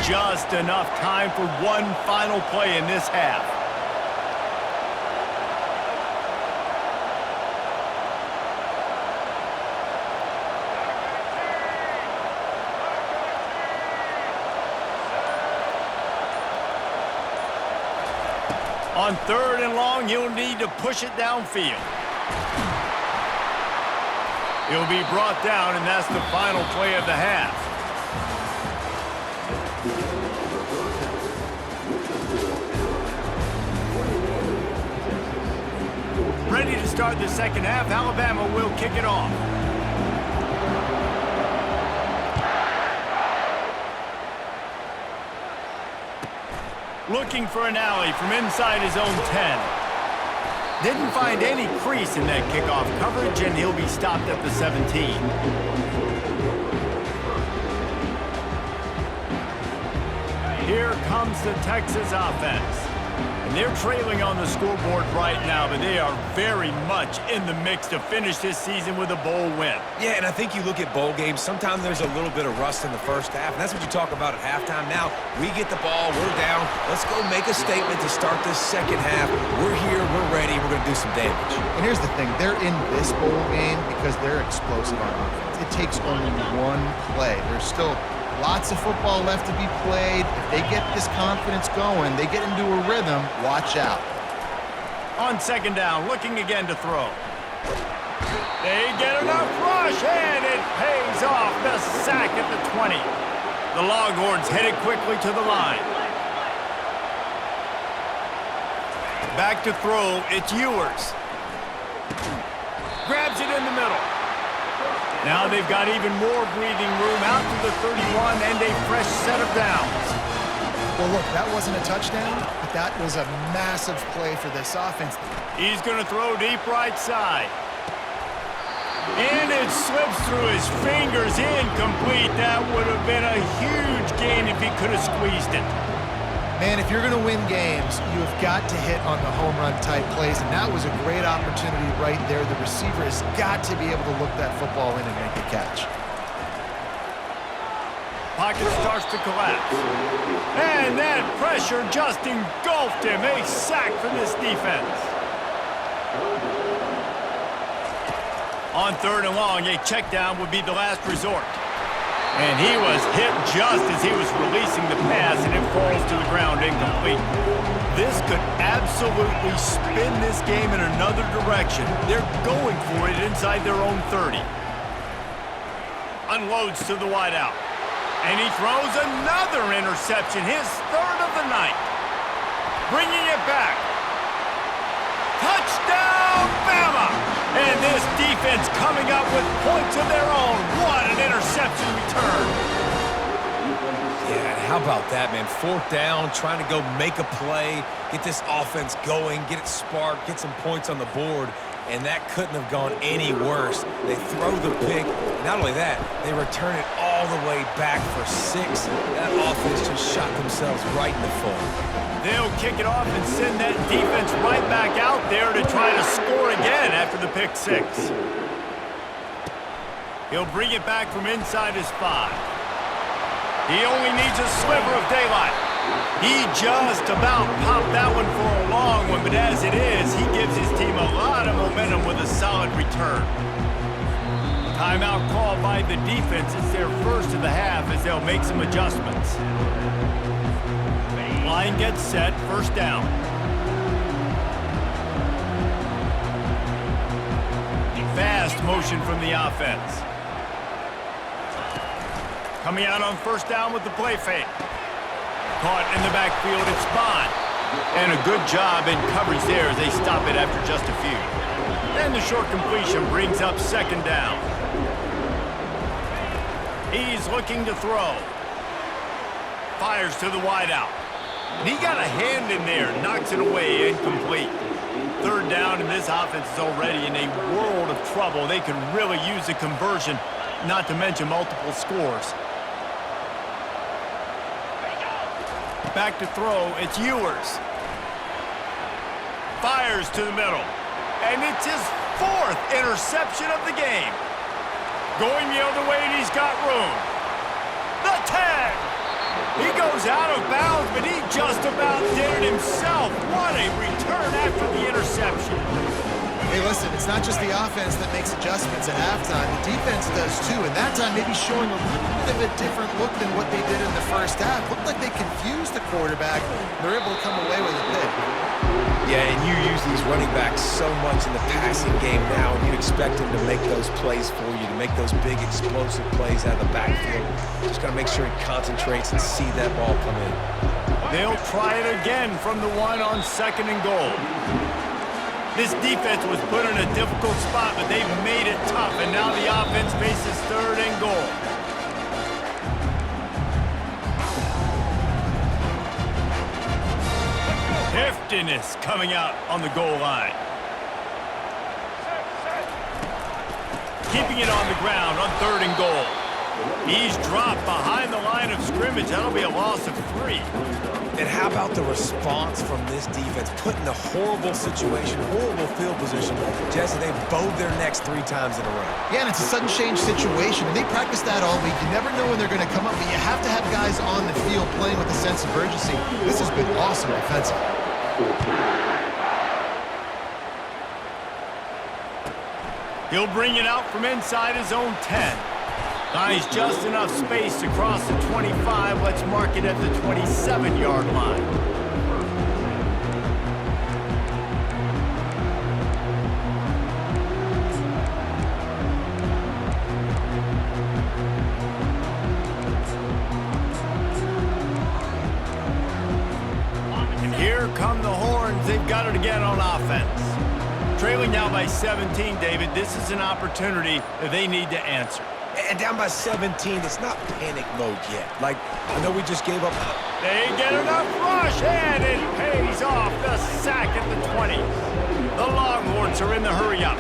just enough time for one final play in this half. On 3rd and long, he'll need to push it downfield. He'll be brought down, and that's the final play of the half. Ready to start the second half. Alabama will kick it off. Looking for an alley from inside his own 10. Didn't find any crease in that kickoff coverage, and he'll be stopped at the 17. Here comes the Texas offense. And they're trailing on the scoreboard right now, but they are very much in the mix to finish this season with a bowl win. Yeah, and I think you look at bowl games, sometimes there's a little bit of rust in the first half, and that's what you talk about at halftime. Now, we get the ball, we're down. Let's go make a statement to start this second half. We're here, we're ready, we're going to do some damage. And here's the thing, they're in this bowl game because they're explosive on offense. It takes only one play. There's still lots of football left to be played. If they get this confidence going, they get into a rhythm, watch out. On 2nd down, looking again to throw. They get enough rush, and it pays off. The sack at the 20. The Longhorns headed quickly to the line. Back to throw, it's Ewers. Grabs it in the middle. Now they've got even more breathing room out to the 31 and a fresh set of downs. Well, look, that wasn't a touchdown, but that was a massive play for this offense. He's going to throw deep right side. And it slips through his fingers, incomplete. That would have been a huge gain if he could have squeezed it. Man, if you're going to win games, you have got to hit on the home run type plays, and that was a great opportunity right there. The receiver has got to be able to look that football in and make the catch. Pocket starts to collapse. And that pressure just engulfed him. A sack for this defense. On 3rd and long, a check down would be the last resort. And he was hit just as he was releasing the pass, and it falls to the ground incomplete. This could absolutely spin this game in another direction. They're going for it inside their own 30. Unloads to the wideout. And he throws another interception, his 3rd of the night. Bringing it back. Touchdown, Bama! And this defense coming up with points of their own. What an interception return. Yeah, how about that, man? 4th down, trying to go make a play, get this offense going, get it sparked, get some points on the board, and that couldn't have gone any worse. They throw the pick. Not only that, they return it all the way back for 6. That offense just shot themselves right in the foot. They'll kick it off and send that defense right back out there to try to score again after the pick 6. He'll bring it back from inside his 5. He only needs a sliver of daylight. He just about popped that one for a long one, but as it is, he gives his team a lot of momentum with a solid return. Timeout called by the defense. It's their first of the half as they'll make some adjustments. Line gets set, 1st down. Fast motion from the offense. Coming out on 1st down with the play fake. Caught in the backfield, it's Bond. And a good job in coverage there as they stop it after just a few. And the short completion brings up 2nd down. He's looking to throw. Fires to the wideout. And he got a hand in there, knocks it away, incomplete. 3rd down, and this offense is already in a world of trouble. They could really use a conversion, not to mention multiple scores. Back to throw, it's Ewers. Fires to the middle. And it's his 4th interception of the game. Going the other way, and he's got room. The tag! He goes out of bounds, but he just about did it himself. What a return after the interception. Hey, listen, it's not just the offense that makes adjustments at halftime. The defense does too, and that time maybe showing a little bit of a different look than what they did in the first half. Looked like they confused the quarterback. They're able to come away with a pick. Yeah, and you use these running backs so much in the passing game now, and you expect them to make those plays for you, to make those big explosive plays out of the backfield. Just got to make sure he concentrates and see that ball come in. They'll try it again from the 1 on 2nd and goal. This defense was put in a difficult spot, but they've made it tough, and now the offense faces 3rd and goal. Heftiness coming out on the goal line. Keeping it on the ground on 3rd and goal. He's dropped behind the line of scrimmage. That'll be a loss of 3. And how about the response from this defense? Put in a horrible situation, horrible field position. Jesse, they've bowed their necks 3 times in a row. Yeah, and it's a sudden change situation, and they practice that all week. You never know when they're going to come up, but you have to have guys on the field playing with a sense of urgency. This has been awesome defensively. He'll bring it out from inside his own 10. Finds just enough space to cross the 25. Let's mark it at the 27-yard line. And here come the horns. They've got it again on offense. Trailing now by 17, David. This is an opportunity that they need to answer. And down by 17, it's not panic mode yet. Like, I know we just gave up. They get enough rush, and it pays off. The sack at the 20. The Longhorns are in the hurry-up.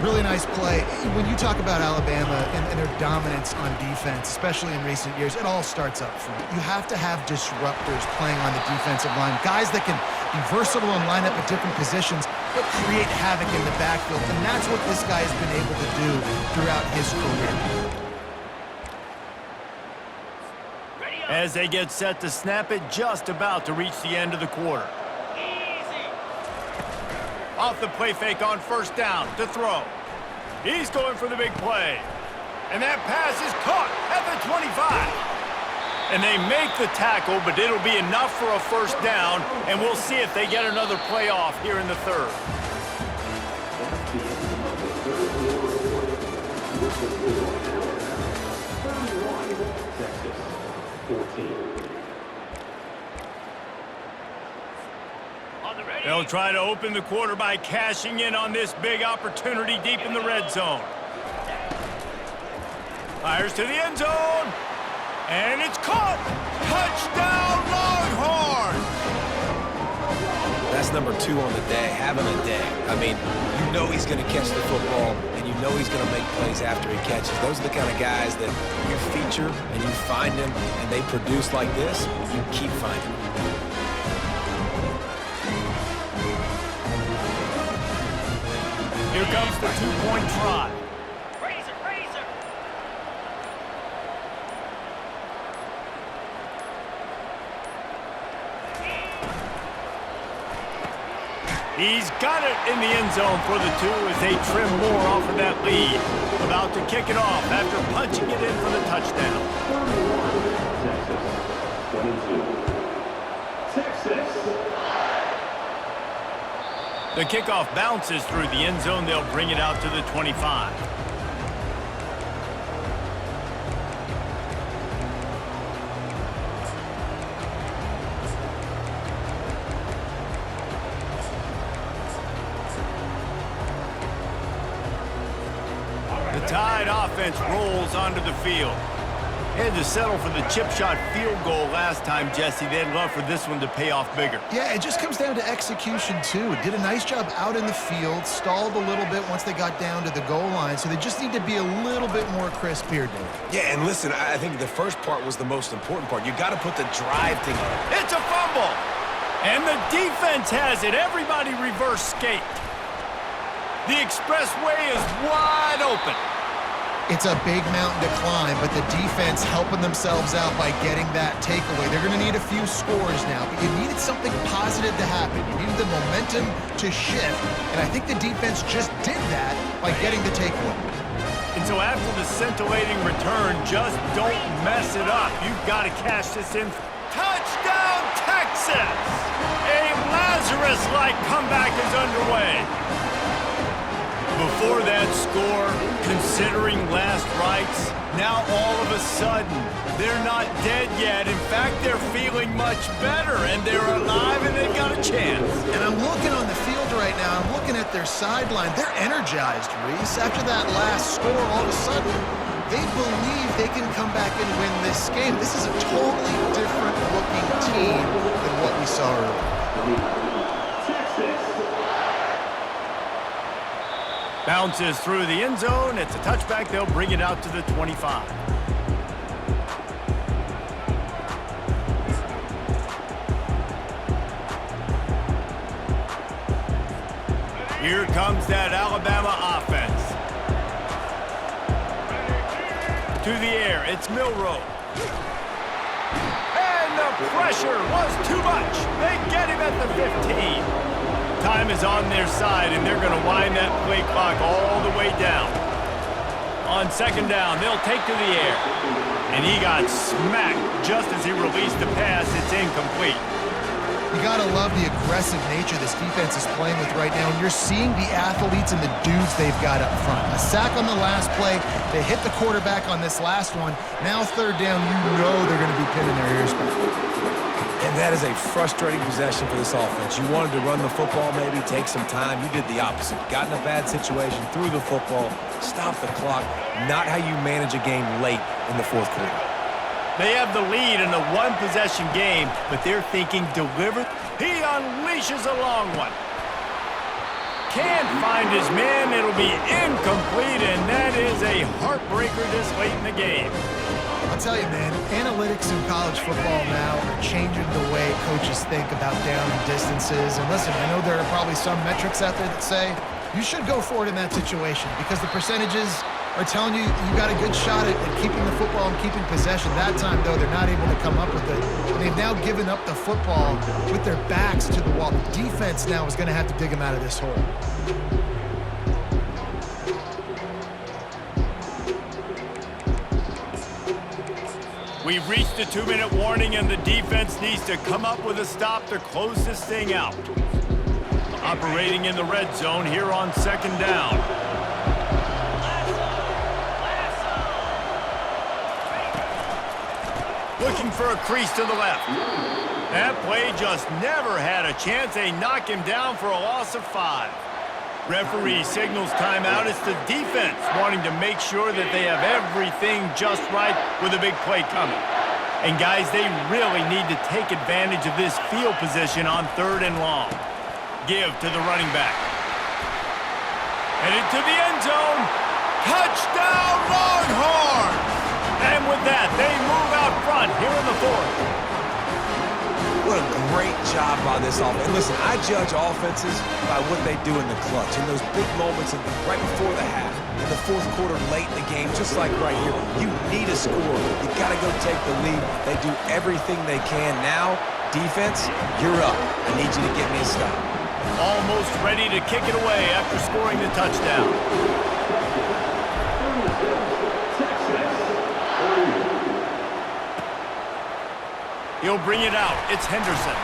Really nice play. When you talk about Alabama and their dominance on defense, especially in recent years, it all starts up front. You have to have disruptors playing on the defensive line, guys that can be versatile and line up at different positions, but create havoc in the backfield. And that's what this guy has been able to do throughout his career. As they get set to snap it, just about to reach the end of the quarter. Off the play fake on 1st down to throw. He's going for the big play. And that pass is caught at the 25. And they make the tackle, but it'll be enough for a 1st down, and we'll see if they get another play off here in the 3rd. They'll try to open the quarter by cashing in on this big opportunity deep in the red zone. Fires to the end zone. And it's caught. Touchdown, Longhorns! That's number 2 on the day, having a day. I mean, you know he's going to catch the football, and you know he's going to make plays after he catches. Those are the kind of guys that you feature and you find them, and they produce like this, you keep finding them. Here comes the 2-point try. He's got it in the end zone for the 2 as they trim more off of that lead. About to kick it off after punching it in for the touchdown. The kickoff bounces through the end zone. They'll bring it out to the 25. The Tide offense rolls onto the field. They had to settle for the chip shot field goal last time, Jesse. They'd love for this one to pay off bigger. Yeah, it just comes down to execution, too. Did a nice job out in the field, stalled a little bit once they got down to the goal line, so they just need to be a little bit more crisp here, Dave. Yeah, and listen, I think the first part was the most important part. You got to put the drive together. It's a fumble! And the defense has it. Everybody reverse skate. The expressway is wide open. It's a big mountain to climb, but the defense helping themselves out by getting that takeaway. They're going to need a few scores now, but you needed something positive to happen. You needed the momentum to shift, and I think the defense just did that by getting the takeaway. And so after the scintillating return, just don't mess it up. You've got to cash this in. Touchdown, Texas! A Lazarus-like comeback is underway. Before that score, considering last rites, now all of a sudden, they're not dead yet. In fact, they're feeling much better, and they're alive, and they've got a chance. And I'm looking on the field right now. I'm looking at their sideline. They're energized, Reese. After that last score, all of a sudden, they believe they can come back and win this game. This is a totally different-looking team than what we saw earlier. Bounces through the end zone. It's a touchback. They'll bring it out to the 25. Here comes that Alabama offense. To the air, it's Milroe. And the pressure was too much. They get him at the 15. Time is on their side, and they're going to wind that play clock all the way down. On second down, they'll take to the air. And he got smacked just as he released the pass. It's incomplete. You got to love the aggressive nature this defense is playing with right now, and you're seeing the athletes and the dudes they've got up front. A sack on the last play. They hit the quarterback on this last one. Now third down, you know they're going to be pinning their ears back. And that is a frustrating possession for this offense. You wanted to run the football, maybe take some time. You did the opposite. Got in a bad situation, threw the football, stopped the clock. Not how you manage a game late in the fourth quarter. They have the lead in a one-possession game, but they're thinking deliver. He unleashes a long one. Can't find his man. It'll be incomplete, and that is a heartbreaker this late in the game. I'll tell you, man, analytics in college football now are changing the way coaches think about down and distances. And listen, I know there are probably some metrics out there that say you should go for it in that situation because the percentages are telling you you got a good shot at keeping the football and keeping possession. That time, though, they're not able to come up with it. And they've now given up the football with their backs to the wall. The defense now is going to have to dig them out of this hole. We've reached the 2-minute warning, and the defense needs to come up with a stop to close this thing out. Operating in the red zone here on second down. Looking for a crease to the left. That play just never had a chance. They knock him down for a loss of 5. Referee signals timeout. It's the defense wanting to make sure that they have everything just right with a big play coming. And guys, they really need to take advantage of this field position on third and long. Give to the running back. Headed to the end zone. Touchdown, Longhorns! And with that, they move out front here in the fourth. What a great job by this offense. And listen, I judge offenses by what they do in the clutch, in those big moments right before the half, in the fourth quarter, late in the game, just like right here. You need a score. You got to go take the lead. They do everything they can. Now, defense, you're up. I need you to get me a stop. Almost ready to kick it away after scoring the touchdown. He'll bring it out. It's Henderson.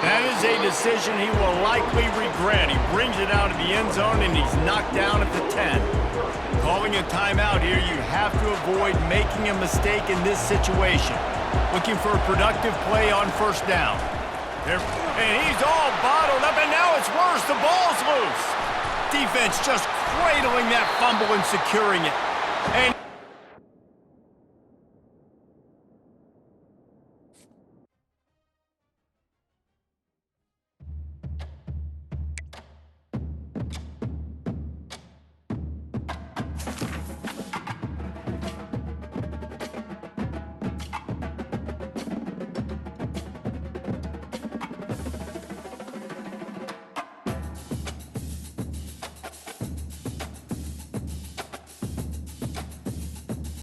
That is a decision he will likely regret. He brings it out of the end zone, and he's knocked down at the 10. Calling a timeout here, you have to avoid making a mistake in this situation. Looking for a productive play on first down. And he's all bottled up, and now it's worse. The ball's loose. Defense just cradling that fumble and securing it. And